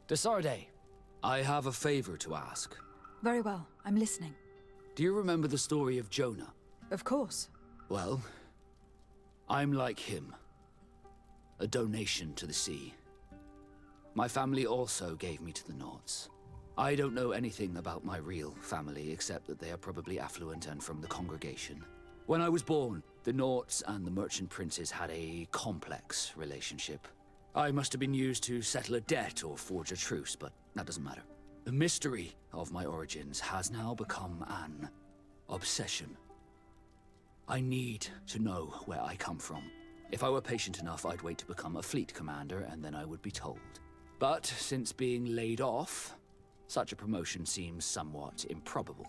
Desarde, I have a favor to ask. Very well, I'm listening. Do you remember the story of Jonah? Of course. Well, I'm like him. A donation to the sea. My family also gave me to the Nauts. I don't know anything about my real family, except that they are probably affluent and from the congregation. When I was born, the Nauts and the merchant princes had a complex relationship. I must have been used to settle a debt or forge a truce, but that doesn't matter. The mystery of my origins has now become an obsession. I need to know where I come from. If I were patient enough, I'd wait to become a fleet commander, and then I would be told. But since being laid off, such a promotion seems somewhat improbable.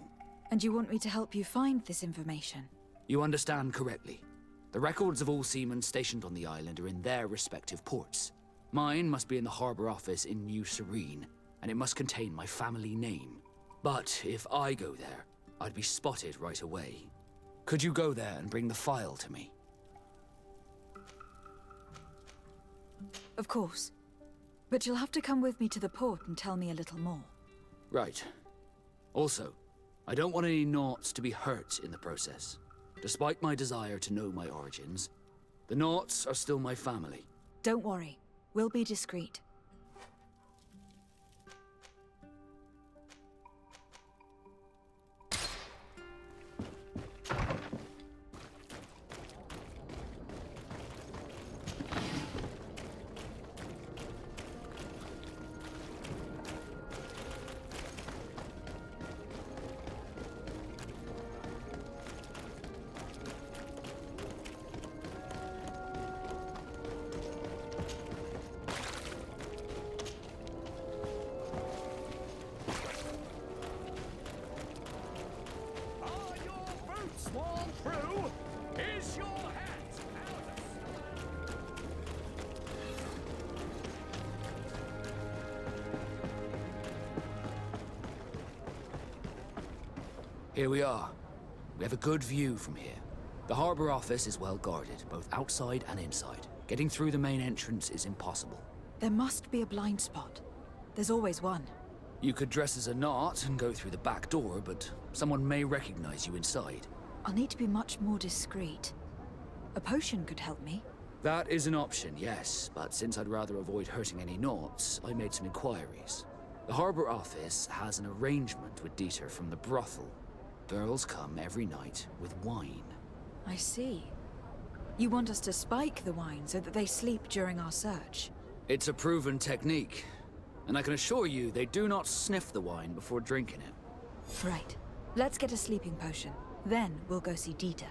And you want me to help you find this information? You understand correctly. The records of all seamen stationed on the island are in their respective ports. Mine must be in the harbor office in New Serene, and it must contain my family name. But if I go there, I'd be spotted right away. Could you go there and bring the file to me? Of course. But you'll have to come with me to the port and tell me a little more. Right. Also, I don't want any Nauts to be hurt in the process. Despite my desire to know my origins, the Nauts are still my family. Don't worry. We'll be discreet. Here we are. We have a good view from here. The harbor office is well guarded, both outside and inside. Getting through the main entrance is impossible. There must be a blind spot. There's always one. You could dress as a Naut and go through the back door, but someone may recognize you inside. I'll need to be much more discreet. A potion could help me. That is an option, yes, but since I'd rather avoid hurting any Nauts, I made some inquiries. The harbor office has an arrangement with Dieter from the brothel. Girls come every night with wine. I see. You want us to spike the wine so that they sleep during our search? It's a proven technique, and I can assure you they do not sniff the wine before drinking it. Right. Let's get a sleeping potion. Then we'll go see Dieter.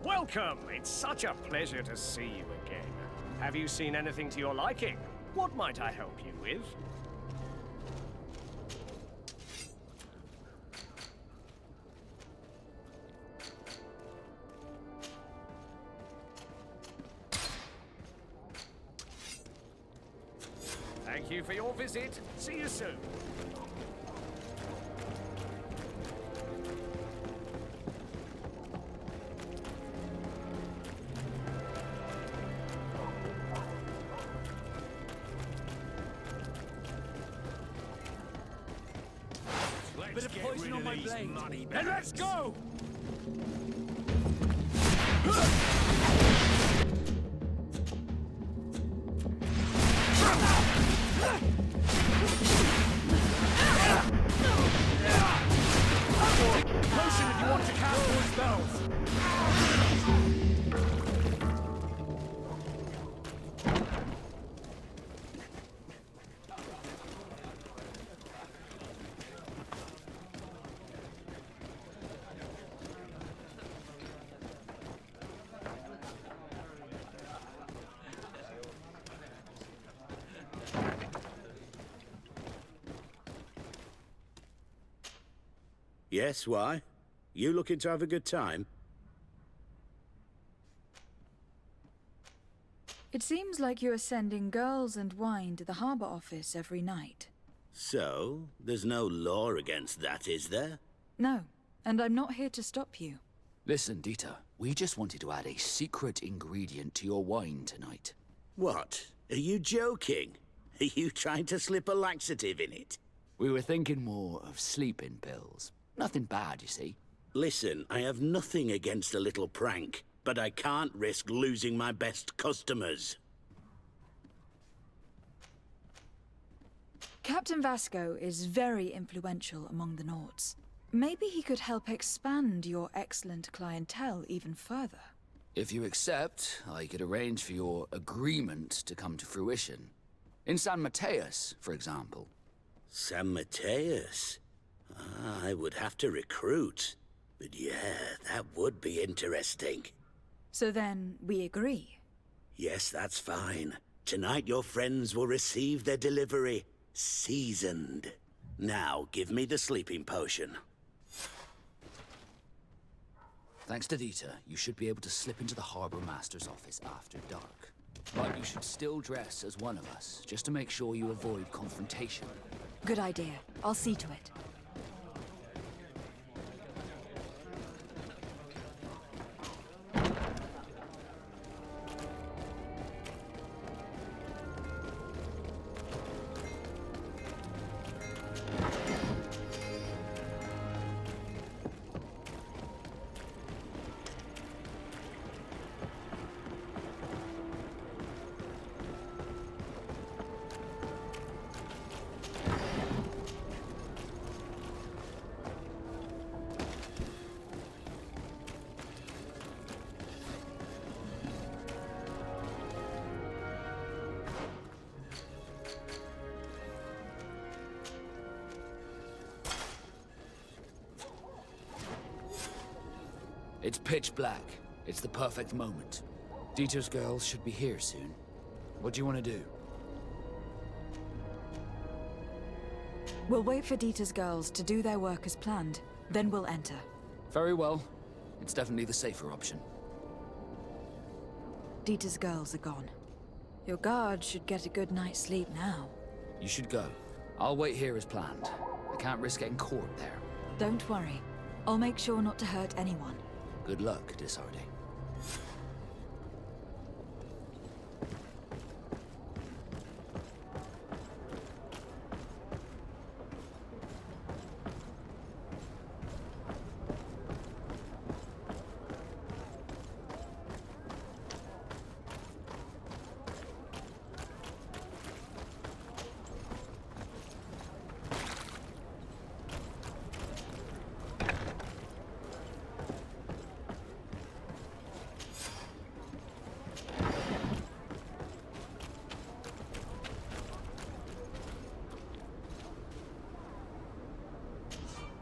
Welcome! It's such a pleasure to see you again. Have you seen anything to your liking? What might I help you with? Thank you for your visit. See you soon. Bit of poison on my blade. Then let's go! Potion if you want to cast more spells. Yes, why? You looking to have a good time? It seems like you are sending girls and wine to the harbor office every night. So, there's no law against that, is there? No, and I'm not here to stop you. Listen, Dieter, we just wanted to add a secret ingredient to your wine tonight. What? Are you joking? Are you trying to slip a laxative in it? We were thinking more of sleeping pills. Nothing bad, you see. Listen, I have nothing against a little prank, but I can't risk losing my best customers. Captain Vasco is very influential among the Nords. Maybe he could help expand your excellent clientele even further. If you accept, I could arrange for your agreement to come to fruition. In San Mateus, for example. San Mateus? I would have to recruit. But yeah, that would be interesting. So then, we agree. Yes, that's fine. Tonight your friends will receive their delivery. Seasoned. Now, give me the sleeping potion. Thanks to Dieter, you should be able to slip into the Harbor Master's office after dark. But you should still dress as one of us, just to make sure you avoid confrontation. Good idea. I'll see to it. It's pitch black. It's the perfect moment. Dieter's girls should be here soon. What do you want to do? We'll wait for Dieter's girls to do their work as planned. Then we'll enter. Very well. It's definitely the safer option. Dieter's girls are gone. Your guard should get a good night's sleep now. You should go. I'll wait here as planned. I can't risk getting caught there. Don't worry. I'll make sure not to hurt anyone. Good luck, Desarde.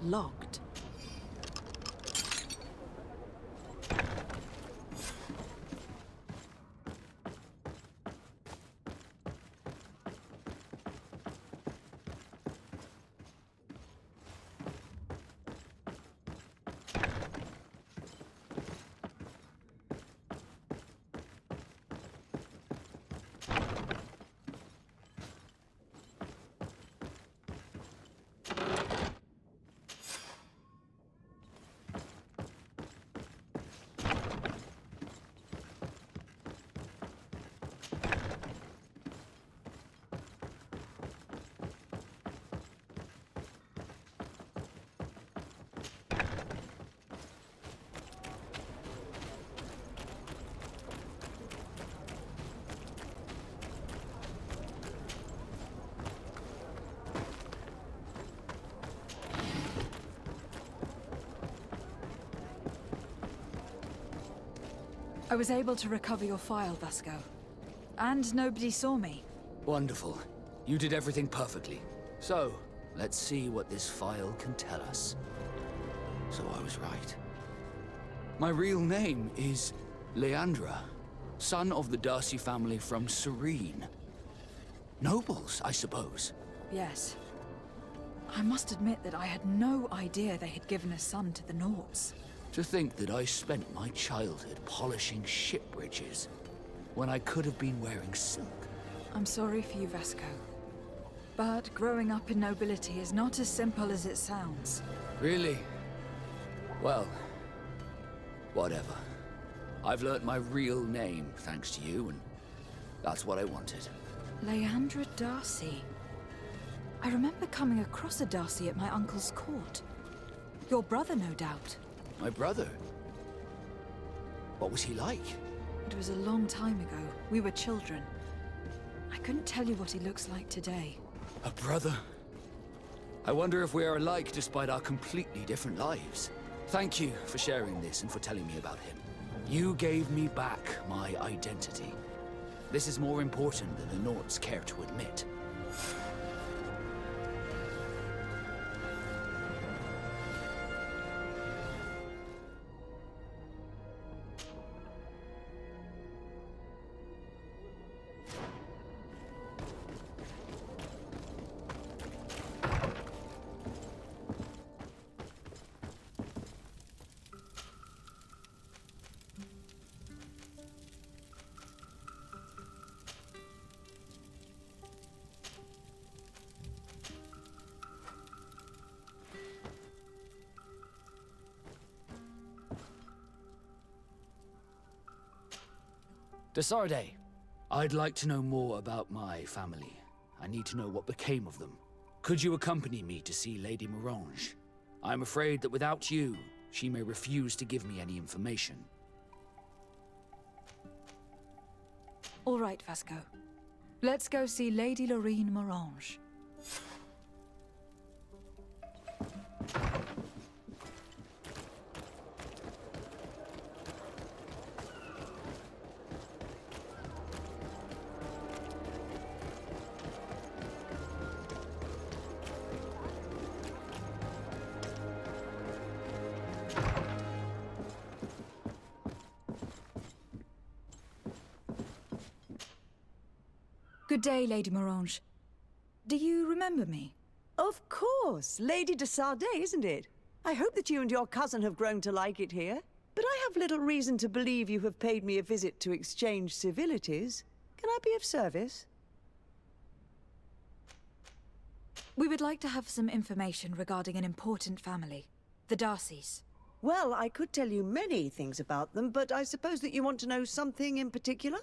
Locked. I was able to recover your file, Vasco. And nobody saw me. Wonderful. You did everything perfectly. So, let's see what this file can tell us. So I was right. My real name is Leandra, son of the Darcy family from Serene. Nobles, I suppose. Yes. I must admit that I had no idea they had given a son to the Nords. To think that I spent my childhood polishing ship bridges when I could have been wearing silk. I'm sorry for you, Vasco. But growing up in nobility is not as simple as it sounds. Really? Well, whatever. I've learnt my real name thanks to you, and that's what I wanted. Leandra Darcy. I remember coming across a Darcy at my uncle's court. Your brother, no doubt. My brother? What was he like? It was a long time ago. We were children. I couldn't tell you what he looks like today. A brother? I wonder if we are alike despite our completely different lives. Thank you for sharing this and for telling me about him. You gave me back my identity. This is more important than the Nords care to admit. Desarde, I'd like to know more about my family. I need to know what became of them. Could you accompany me to see Lady Morange? I'm afraid that without you, she may refuse to give me any information. All right, Vasco. Let's go see Lady Lorraine Morange. Good day, Lady Morange. Do you remember me? Of course. Lady de Sardet, isn't it? I hope that you and your cousin have grown to like it here. But I have little reason to believe you have paid me a visit to exchange civilities. Can I be of service? We would like to have some information regarding an important family, the Darcys. Well, I could tell you many things about them, but I suppose that you want to know something in particular?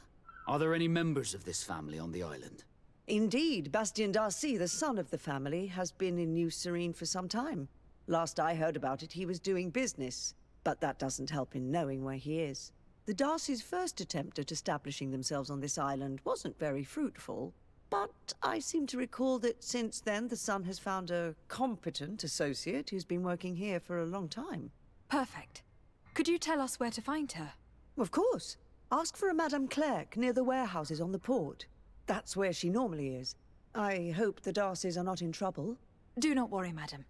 Are there any members of this family on the island? Indeed, Bastien Darcy, the son of the family, has been in New Serene for some time. Last I heard about it, he was doing business. But that doesn't help in knowing where he is. The Darcys' first attempt at establishing themselves on this island wasn't very fruitful. But I seem to recall that since then, the son has found a competent associate who's been working here for a long time. Perfect. Could you tell us where to find her? Of course. Ask for a Madame Clerc near the warehouses on the port. That's where she normally is. I hope the Darcys are not in trouble. Do not worry, madam.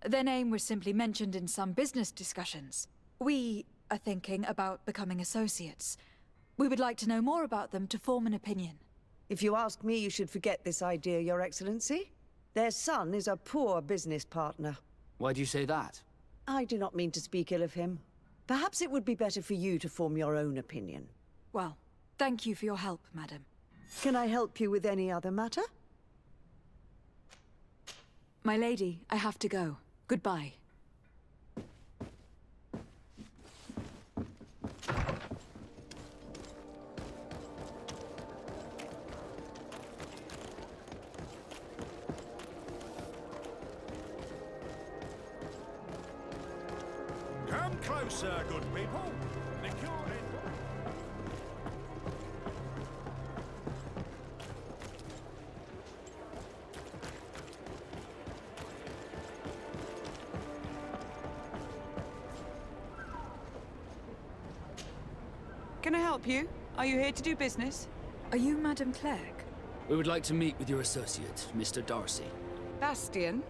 Their name was simply mentioned in some business discussions. We are thinking about becoming associates. We would like to know more about them to form an opinion. If you ask me, you should forget this idea, Your Excellency. Their son is a poor business partner. Why do you say that? I do not mean to speak ill of him. Perhaps it would be better for you to form your own opinion. Well, thank you for your help, madam. Can I help you with any other matter? My lady, I have to go. Goodbye. Come closer, good people. Can I help you? Are you here to do business? Are you Madame Clerc? We would like to meet with your associate, Mr. Darcy. Bastien?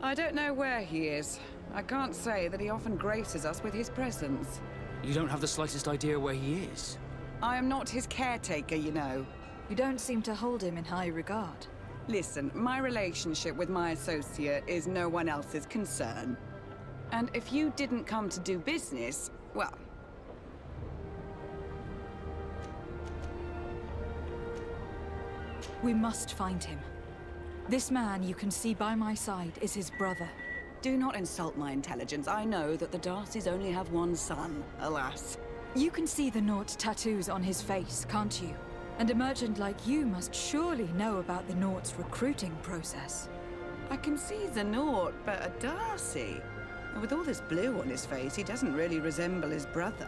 I don't know where he is. I can't say that he often graces us with his presence. You don't have the slightest idea where he is? I am not his caretaker, you know. You don't seem to hold him in high regard. Listen, my relationship with my associate is no one else's concern. And if you didn't come to do business, well... We must find him. This man you can see by my side is his brother. Do not insult my intelligence. I know that the Darcys only have one son, alas. You can see the Naught tattoos on his face, can't you? And a merchant like you must surely know about the Naught's recruiting process. I can see the Naught, but a Darcy? With all this blue on his face, he doesn't really resemble his brother.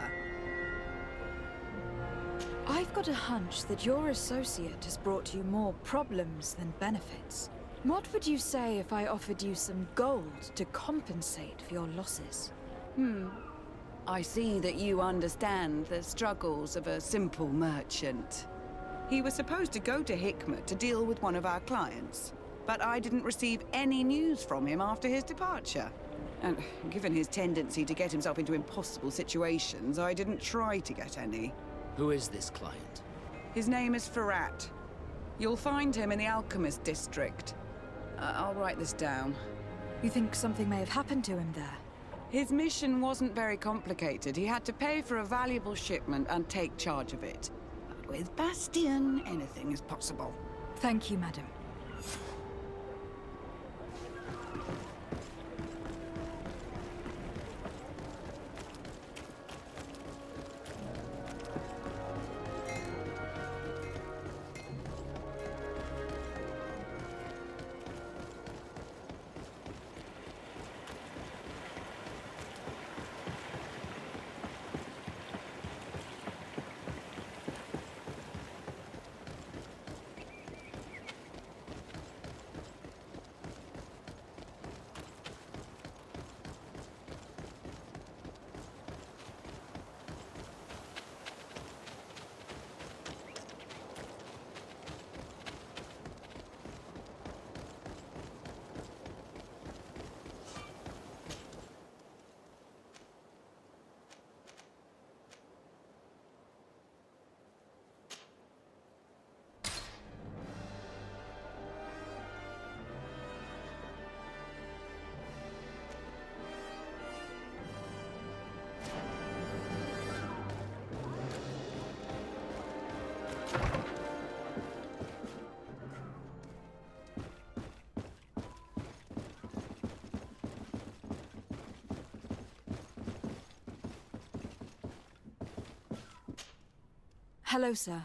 I've got a hunch that your associate has brought you more problems than benefits. What would you say if I offered you some gold to compensate for your losses? I see that you understand the struggles of a simple merchant. He was supposed to go to Hikmet to deal with one of our clients, but I didn't receive any news from him after his departure. And given his tendency to get himself into impossible situations, I didn't try to get any. Who is this client? His name is Farhat. You'll find him in the Alchemist District. I'll write this down. You think something may have happened to him there? His mission wasn't very complicated. He had to pay for a valuable shipment and take charge of it. But with Bastion, anything is possible. Thank you, madam. Hello, sir.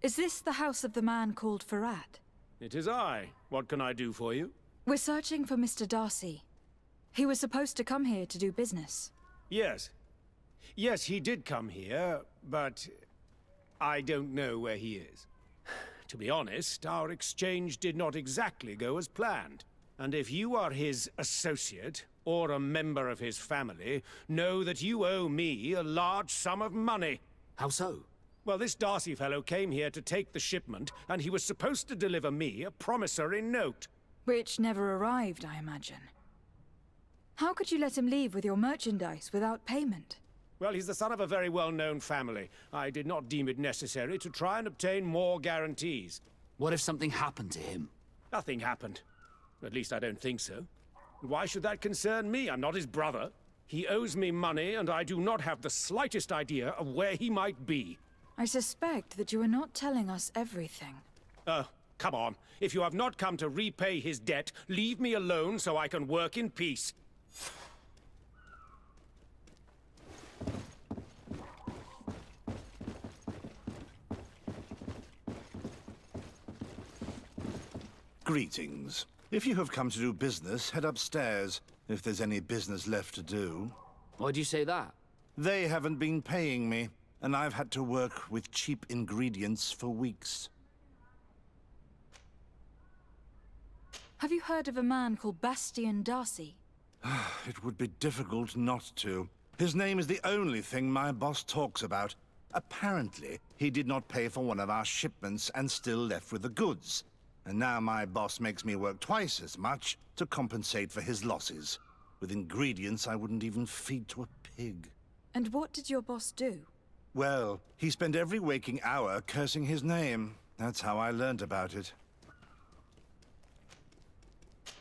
Is this the house of the man called Farhat? It is I. What can I do for you? We're searching for Mr. Darcy. He was supposed to come here to do business. Yes. Yes, he did come here, but I don't know where he is. To be honest, our exchange did not exactly go as planned. And if you are his associate, or a member of his family, know that you owe me a large sum of money. How so? Well, this Darcy fellow came here to take the shipment, and he was supposed to deliver me a promissory note. Which never arrived, I imagine. How could you let him leave with your merchandise without payment? Well, he's the son of a very well-known family. I did not deem it necessary to try and obtain more guarantees. What if something happened to him? Nothing happened. At least I don't think so. Why should that concern me? I'm not his brother. He owes me money, and I do not have the slightest idea of where he might be. I suspect that you are not telling us everything. Come on. If you have not come to repay his debt, leave me alone so I can work in peace. Greetings. If you have come to do business, head upstairs, if there's any business left to do. Why'd you say that? They haven't been paying me, and I've had to work with cheap ingredients for weeks. Have you heard of a man called Bastion Darcy? It would be difficult not to. His name is the only thing my boss talks about. Apparently, he did not pay for one of our shipments and still left with the goods. And now my boss makes me work twice as much to compensate for his losses. With ingredients I wouldn't even feed to a pig. And what did your boss do? Well, he spent every waking hour cursing his name. That's how I learned about it.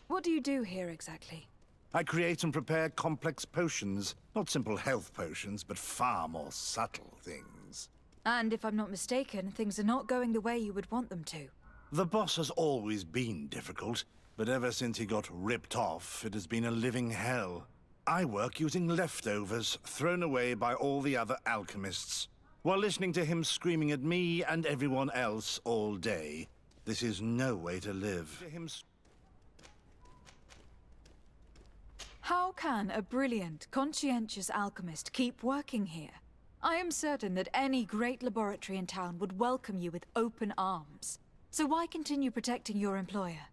What do you do here exactly? I create and prepare complex potions. Not simple health potions, but far more subtle things. And if I'm not mistaken, things are not going the way you would want them to. The boss has always been difficult, but ever since he got ripped off, it has been a living hell. I work using leftovers thrown away by all the other alchemists, while listening to him screaming at me and everyone else all day. This is no way to live. How can a brilliant, conscientious alchemist keep working here? I am certain that any great laboratory in town would welcome you with open arms. So why continue protecting your employer?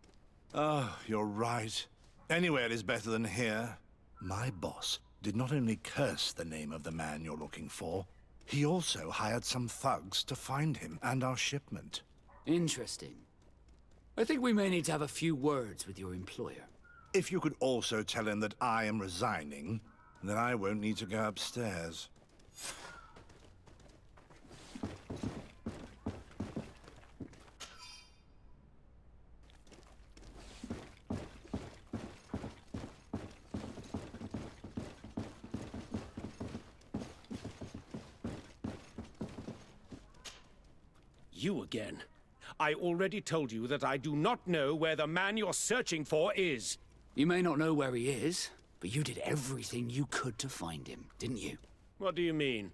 Oh, you're right. Anywhere is better than here. My boss did not only curse the name of the man you're looking for, he also hired some thugs to find him and our shipment. Interesting. I think we may need to have a few words with your employer. If you could also tell him that I am resigning, then I won't need to go upstairs. You again. I already told you that I do not know where the man you're searching for is. You may not know where he is, but you did everything you could to find him, didn't you? What do you mean?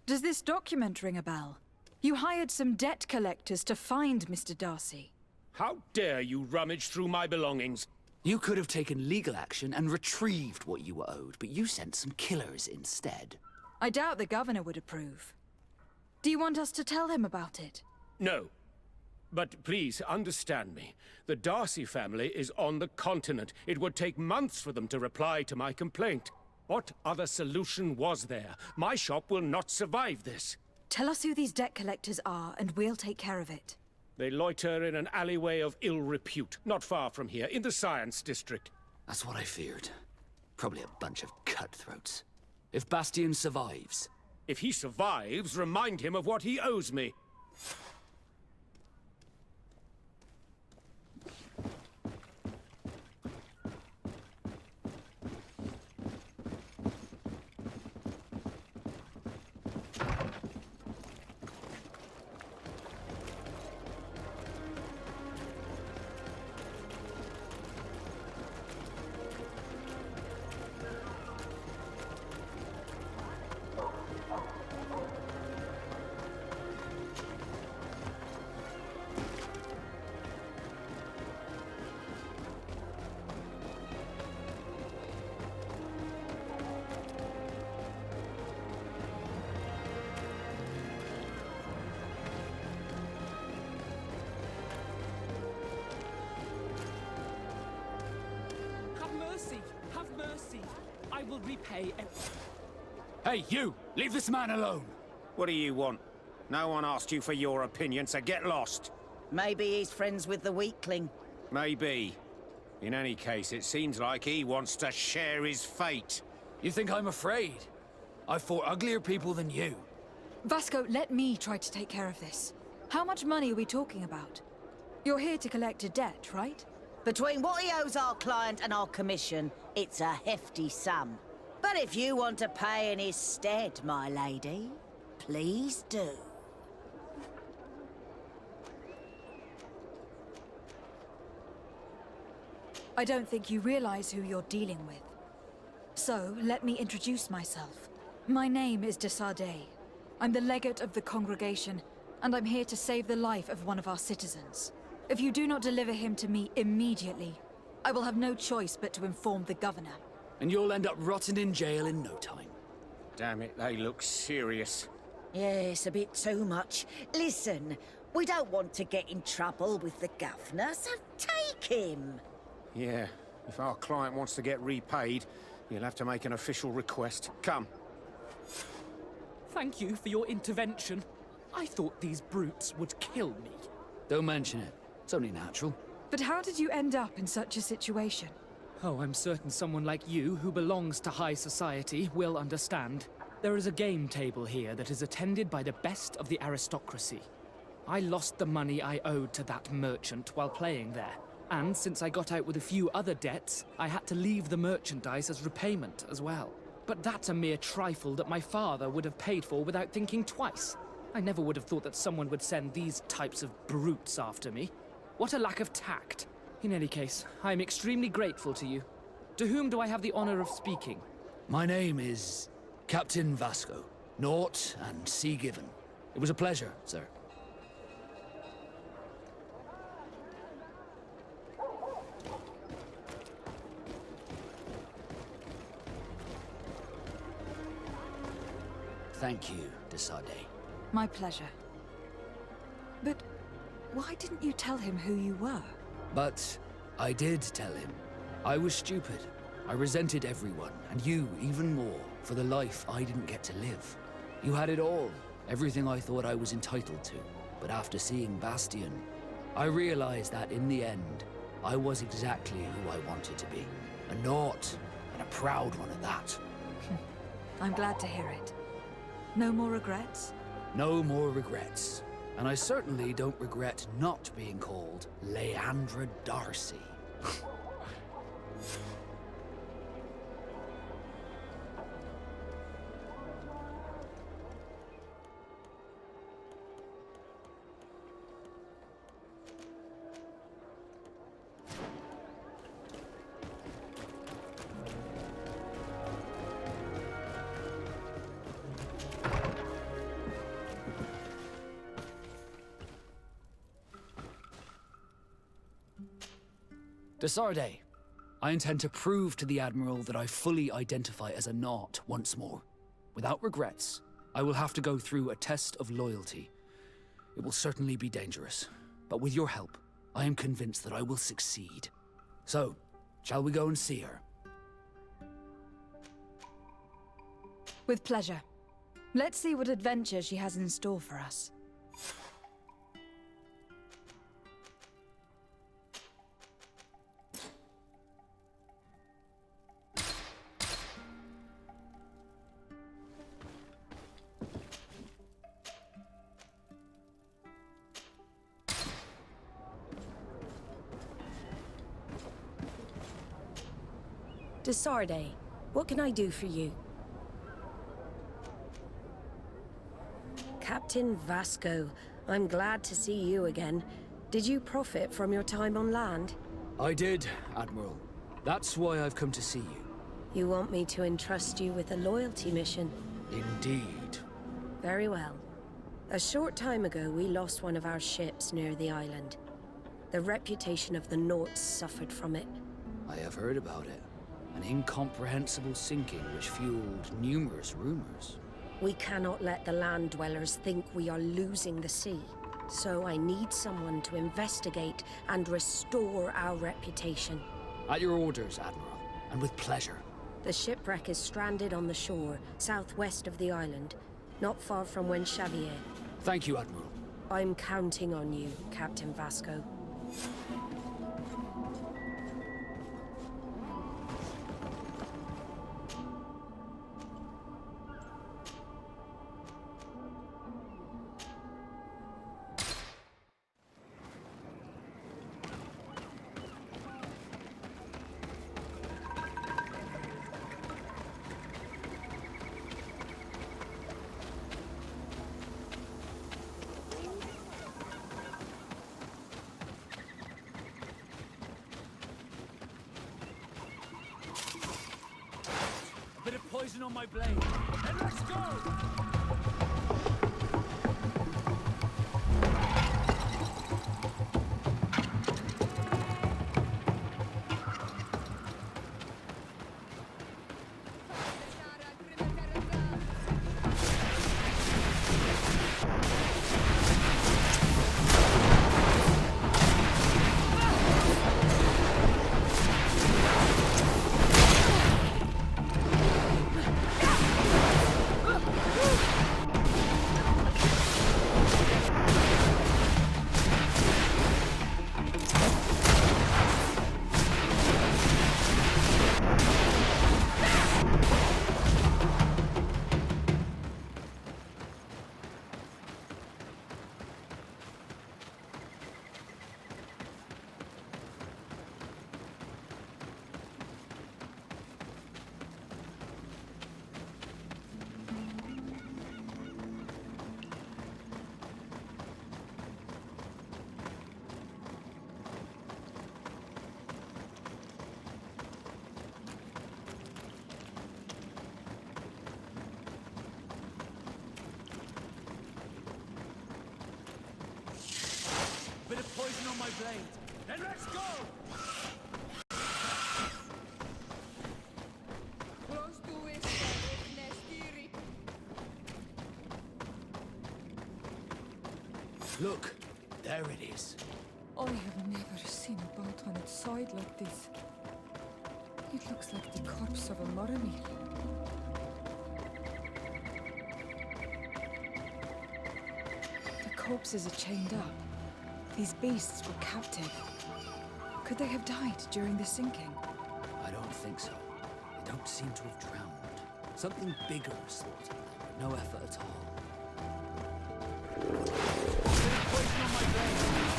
Does this document ring a bell? You hired some debt collectors to find Mr. Darcy. How dare you rummage through my belongings? You could have taken legal action and retrieved what you were owed, but you sent some killers instead. I doubt the governor would approve. Do you want us to tell him about it? No. But please, understand me. The Darcy family is on the continent. It would take months for them to reply to my complaint. What other solution was there? My shop will not survive this. Tell us who these debt collectors are, and we'll take care of it. They loiter in an alleyway of ill repute, not far from here, in the Science District. That's what I feared. Probably a bunch of cutthroats. If Bastian survives... If he survives, remind him of what he owes me. Have mercy. I will repay and... Hey, you! Leave this man alone! What do you want? No one asked you for your opinion, so get lost. Maybe he's friends with the weakling. Maybe. In any case, it seems like he wants to share his fate. You think I'm afraid? I've fought uglier people than you. Vasco, let me try to take care of this. How much money are we talking about? You're here to collect a debt, right? Between what he owes our client and our commission, it's a hefty sum. But if you want to pay in his stead, my lady, please do. I don't think you realize who you're dealing with. So, let me introduce myself. My name is de Sardet. I'm the legate of the congregation, and I'm here to save the life of one of our citizens. If you do not deliver him to me immediately, I will have no choice but to inform the governor. And you'll end up rotting in jail in no time. Damn it, they look serious. Yes, a bit too much. Listen, we don't want to get in trouble with the governor, so take him. Yeah, if our client wants to get repaid, you'll have to make an official request. Come. Thank you for your intervention. I thought these brutes would kill me. Don't mention it. It's only natural. But how did you end up in such a situation? Oh, I'm certain someone like you, who belongs to high society, will understand. There is a game table here that is attended by the best of the aristocracy. I lost the money I owed to that merchant while playing there. And since I got out with a few other debts, I had to leave the merchandise as repayment as well. But that's a mere trifle that my father would have paid for without thinking twice. I never would have thought that someone would send these types of brutes after me. What a lack of tact. In any case, I am extremely grateful to you. To whom do I have the honor of speaking? My name is Captain Vasco. Naught and sea given. It was a pleasure, sir. Thank you, Desade. My pleasure. But why didn't you tell him who you were? But I did tell him. I was stupid. I resented everyone, and you even more, for the life I didn't get to live. You had it all, everything I thought I was entitled to. But after seeing Bastion, I realized that in the end, I was exactly who I wanted to be. A naught, and a proud one at that. I'm glad to hear it. No more regrets? No more regrets. And I certainly don't regret not being called Leandra Darcy. Desade, I intend to prove to the Admiral that I fully identify as a naught once more. Without regrets, I will have to go through a test of loyalty. It will certainly be dangerous, but with your help, I am convinced that I will succeed. So, shall we go and see her? With pleasure. Let's see what adventure she has in store for us. Desarde, what can I do for you? Captain Vasco, I'm glad to see you again. Did you profit from your time on land? I did, Admiral. That's why I've come to see you. You want me to entrust you with a loyalty mission? Indeed. Very well. A short time ago, we lost one of our ships near the island. The reputation of the Norts suffered from it. I have heard about it. An incomprehensible sinking which fueled numerous rumors. We cannot let the land dwellers think we are losing the sea. So I need someone to investigate and restore our reputation. At your orders, Admiral, and with pleasure. The shipwreck is stranded on the shore, southwest of the island, not far from Xavier. Thank you, Admiral. I'm counting on you, Captain Vasco. Bit of poison on my blade, and let's go! blade. Then let's go! Look, there it is. I have never seen a boat on its side like this. It looks like the corpse of a mariner. The corpses are chained up. These beasts were captive. Could they have died during the sinking? I don't think so. They don't seem to have drowned. Something bigger slaughtered them, but no effort at all.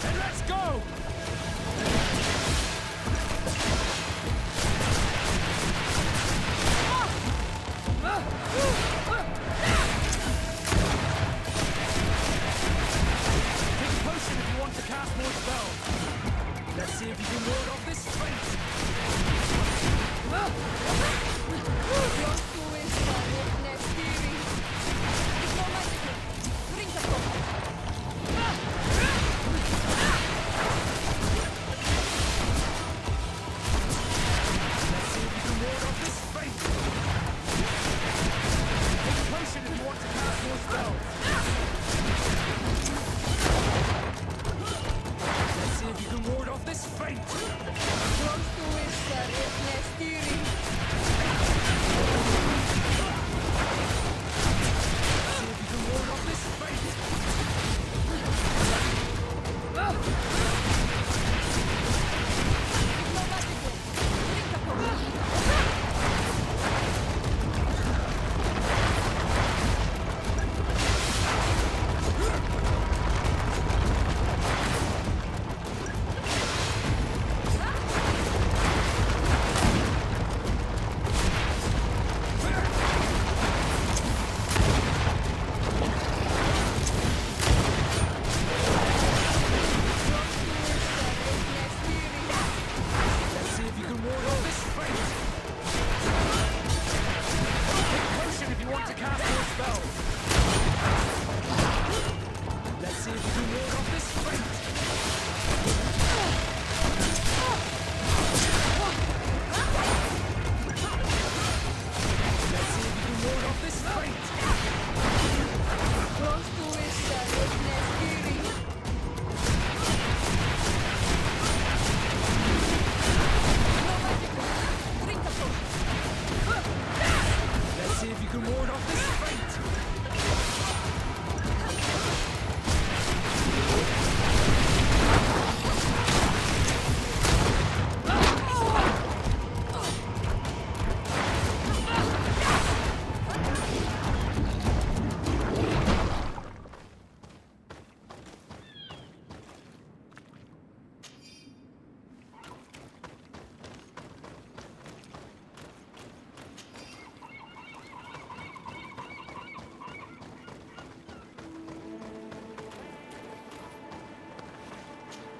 Then let's go! Take a potion if you want to cast more spells. Let's see if you can ward off this fate.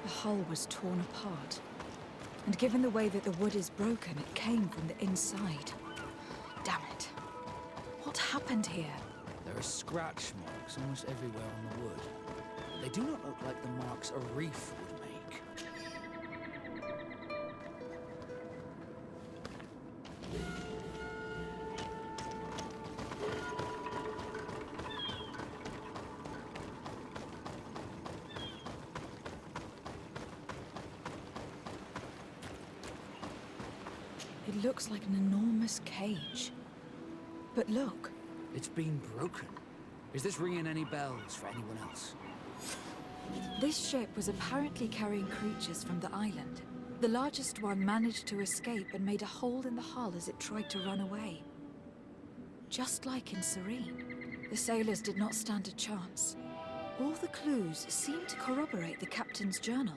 The hull was torn apart. And given the way that the wood is broken, it came from the inside. Damn it. What happened here? There are scratch marks almost everywhere on the wood. They do not look like the marks a reef would make. It looks like an enormous cage. But look. It's been broken. Is this ringing any bells for anyone else? This ship was apparently carrying creatures from the island. The largest one managed to escape and made a hole in the hull as it tried to run away. Just like in Serene, the sailors did not stand a chance. All the clues seem to corroborate the captain's journal.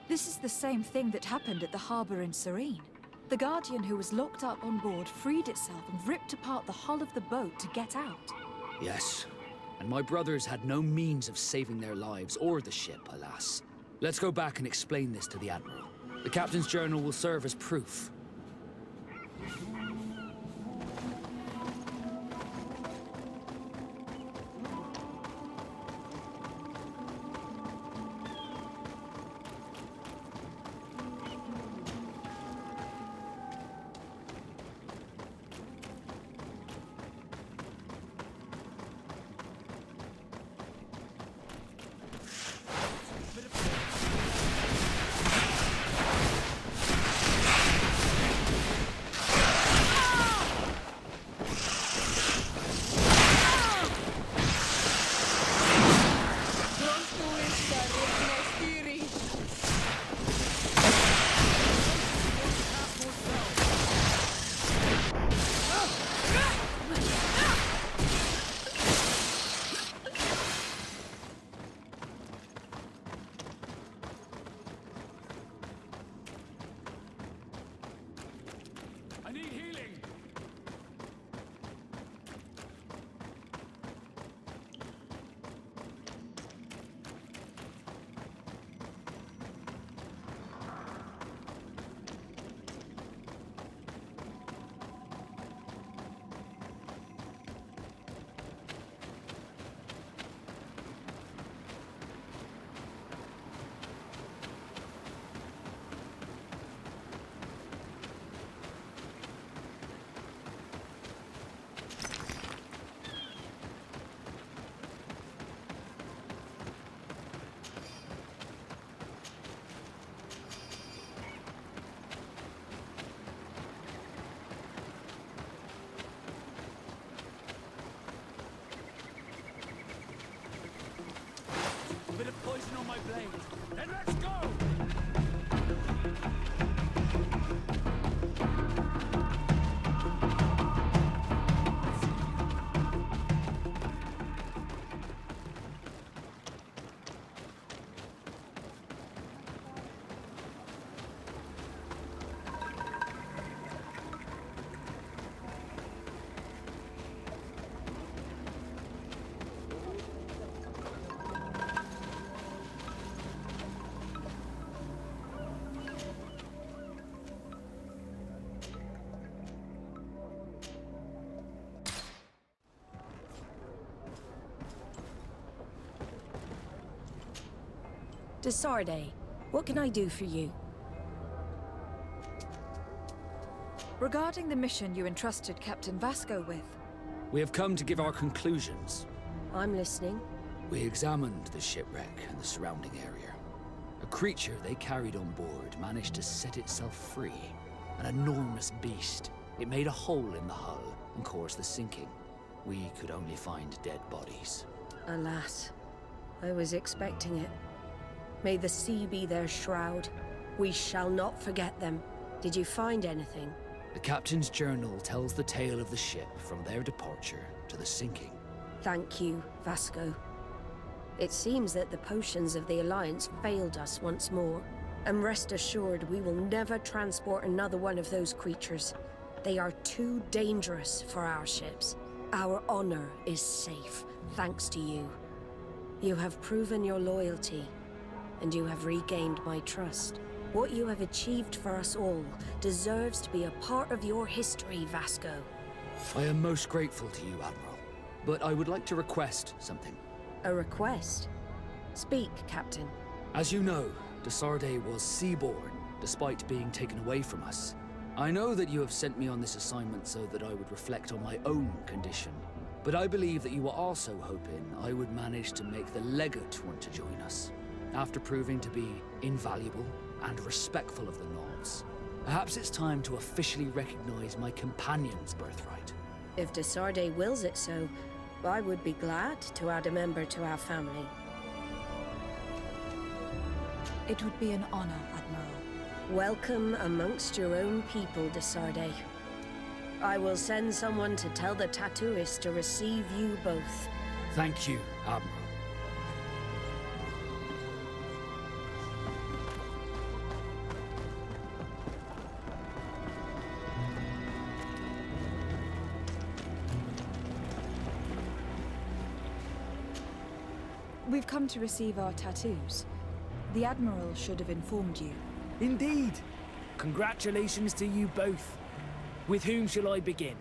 This is the same thing that happened at the harbor in Serene. The Guardian who was locked up on board freed itself and ripped apart the hull of the boat to get out. Yes. And my brothers had no means of saving their lives or the ship, alas. Let's go back and explain this to the Admiral. The captain's journal will serve as proof. blade. Then let's go! Desarde, what can I do for you? Regarding the mission you entrusted Captain Vasco with, We have come to give our conclusions. I'm listening. We examined the shipwreck and the surrounding area. A creature they carried on board managed to set itself free. An enormous beast. It made a hole in the hull and caused the sinking. We could only find dead bodies. Alas, I was expecting it. May the sea be their shroud. We shall not forget them. Did you find anything? The captain's journal tells the tale of the ship from their departure to the sinking. Thank you, Vasco. It seems that the potions of the Alliance failed us once more. And rest assured, we will never transport another one of those creatures. They are too dangerous for our ships. Our honor is safe, thanks to you. You have proven your loyalty, and you have regained my trust. What you have achieved for us all deserves to be a part of your history, Vasco. I am most grateful to you, Admiral. But I would like to request something. A request? Speak, Captain. As you know, Desarde was seaborn, despite being taken away from us. I know that you have sent me on this assignment so that I would reflect on my own condition. But I believe that you were also hoping I would manage to make the legate want to join us, after proving to be invaluable and respectful of the Nords. Perhaps it's time to officially recognize my companion's birthright. If Desarde wills it so, I would be glad to add a member to our family. it would be an honor, Admiral. Welcome amongst your own people, Desarde. I will send someone to tell the tattooist to receive you both. Thank you, Admiral. We've come to receive our tattoos. The Admiral should have informed you. Indeed. Congratulations to you both. With whom shall I begin?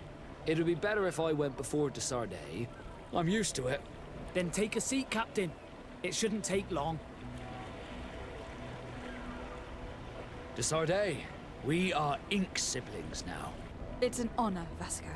It would be better if I went before Desarde. I'm used to it. Then take a seat, Captain. It shouldn't take long. Desarde, we are ink siblings now. It's an honor, Vasco.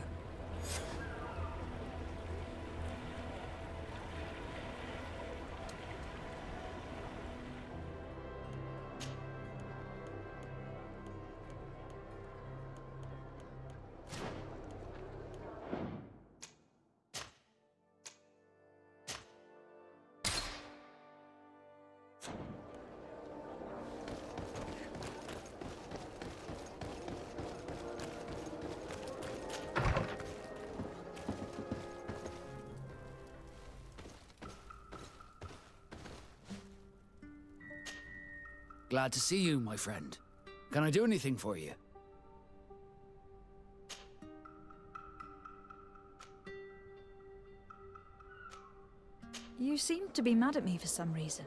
Glad to see you, my friend. Can I do anything for you? You seem to be mad at me for some reason.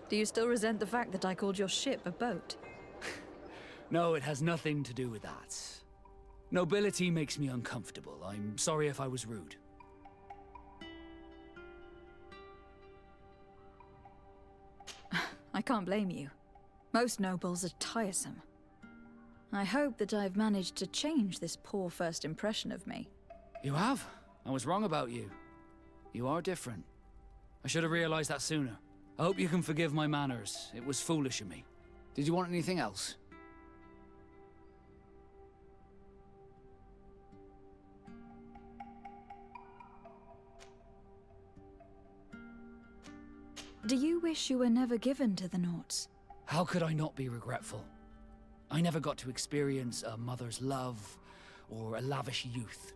Do you still resent the fact that I called your ship a boat? No, it has nothing to do with that. Nobility makes me uncomfortable. I'm sorry if I was rude. I can't blame you. Most nobles are tiresome. I hope that I've managed to change this poor first impression of me. You have? I was wrong about you. You are different. I should have realized that sooner. I hope you can forgive my manners. It was foolish of me. Did you want anything else? Do you wish you were never given to the Naughts? How could I not be regretful? I never got to experience a mother's love or a lavish youth.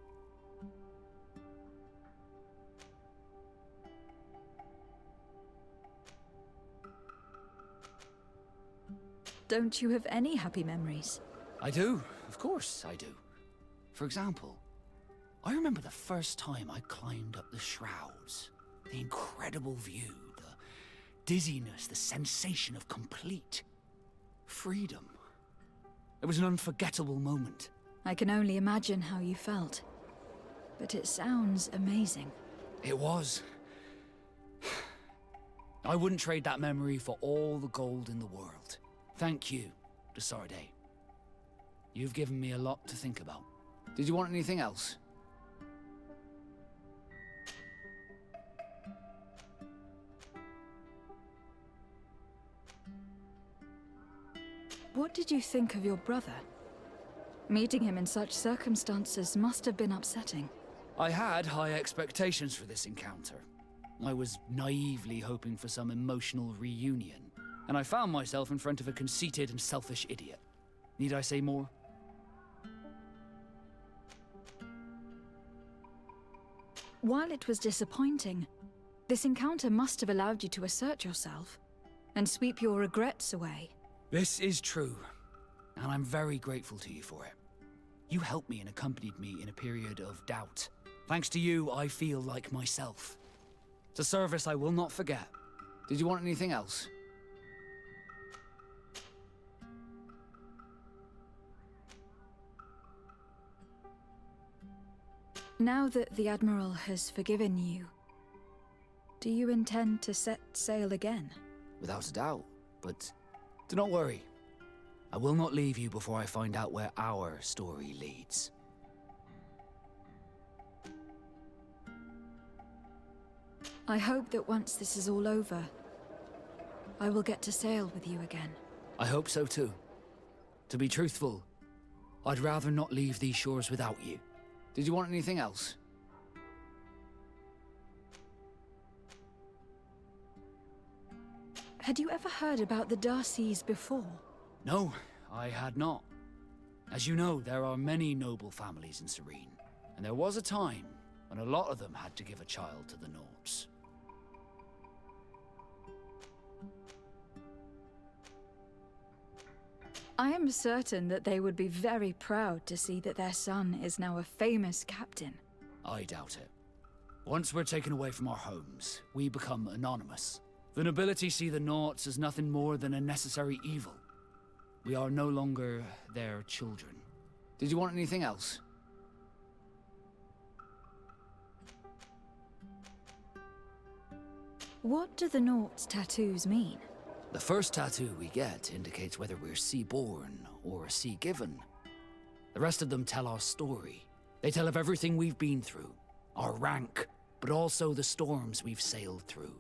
Don't you have any happy memories? I do, of course I do. For example, I remember the first time I climbed up the shrouds. The incredible view, the dizziness, the sensation of complete freedom. It was an unforgettable moment. I can only imagine how you felt. But it sounds amazing. It was. I wouldn't trade that memory for all the gold in the world. Thank you, Desarde. You've given me a lot to think about. Did you want anything else? What did you think of your brother? Meeting him in such circumstances must have been upsetting. I had high expectations for this encounter. I was naively hoping for some emotional reunion, and I found myself in front of a conceited and selfish idiot. Need I say more? While it was disappointing, this encounter must have allowed you to assert yourself and sweep your regrets away. This is true, and I'm very grateful to you for it. You helped me and accompanied me in a period of doubt. Thanks to you, I feel like myself. It's a service I will not forget. Did you want anything else? Now that the Admiral has forgiven you, do you intend to set sail again? Without a doubt, but do not worry. I will not leave you before I find out where our story leads. I hope that once this is all over, I will get to sail with you again. I hope so too. To be truthful, I'd rather not leave these shores without you. Did you want anything else? Had you ever heard about the Darcys before? No, I had not. As you know, there are many noble families in Serene, and there was a time when a lot of them had to give a child to the Naughts. I am certain that they would be very proud to see that their son is now a famous captain. I doubt it. Once we're taken away from our homes, we become anonymous. The nobility see the Naughts as nothing more than a necessary evil. We are no longer their children. Did you want anything else? What do the Naughts tattoos mean? The first tattoo we get indicates whether we're sea-born or sea-given. The rest of them tell our story. They tell of everything we've been through, our rank, but also the storms we've sailed through.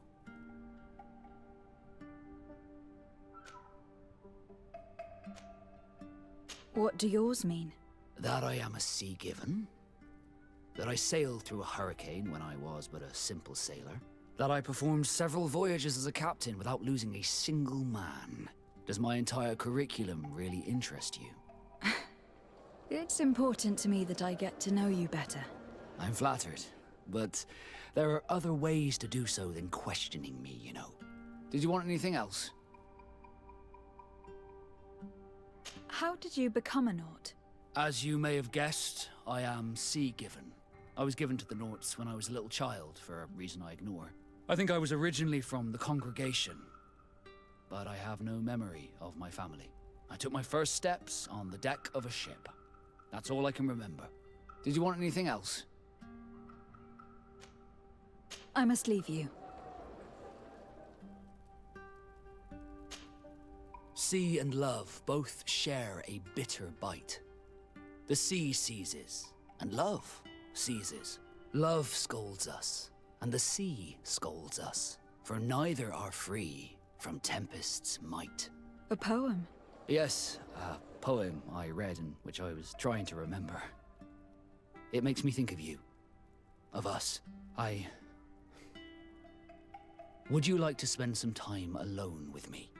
What do yours mean? That I am a sea-given. That I sailed through a hurricane when I was but a simple sailor. That I performed several voyages as a captain without losing a single man. Does my entire curriculum really interest you? It's important to me that I get to know you better. I'm flattered, but there are other ways to do so than questioning me, you know. Did you want anything else? How did you become a Naught? As you may have guessed, I am sea-given. I was given to the Naughts when I was a little child, for a reason I ignore. I think I was originally from the congregation, but I have no memory of my family. I took my first steps on the deck of a ship. That's all I can remember. Did you want anything else? I must leave you. Sea and love both share a bitter bite. The sea seizes, and love seizes. Love scolds us, and the sea scolds us, for neither are free from tempest's might. A poem? Yes, a poem I read and which I was trying to remember. It makes me think of you. Of us. Would you like to spend some time alone with me?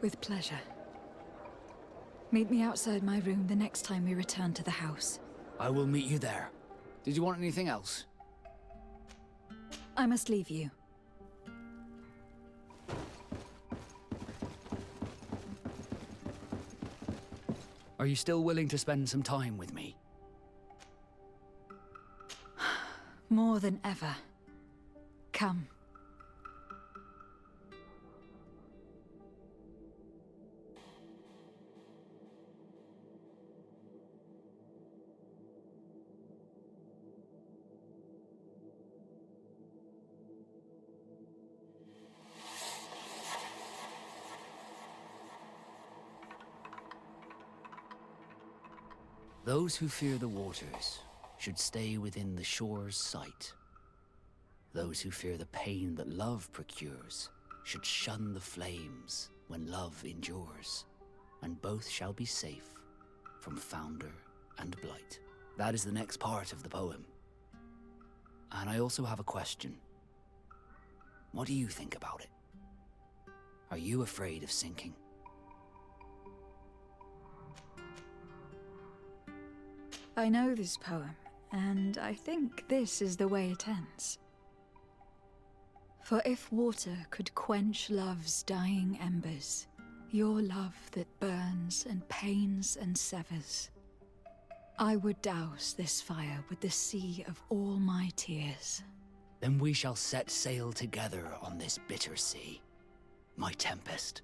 With pleasure. Meet me outside my room the next time we return to the house. I will meet you there. Did you want anything else? I must leave you. Are you still willing to spend some time with me? More than ever. Come. Those who fear the waters should stay within the shore's sight. Those who fear the pain that love procures should shun the flames when love endures, and both shall be safe from founder and blight. That is the next part of the poem. And I also have a question. What do you think about it? Are you afraid of sinking? I know this poem, and I think this is the way it ends. For if water could quench love's dying embers, your love that burns and pains and severs, I would douse this fire with the sea of all my tears. Then we shall set sail together on this bitter sea, my tempest.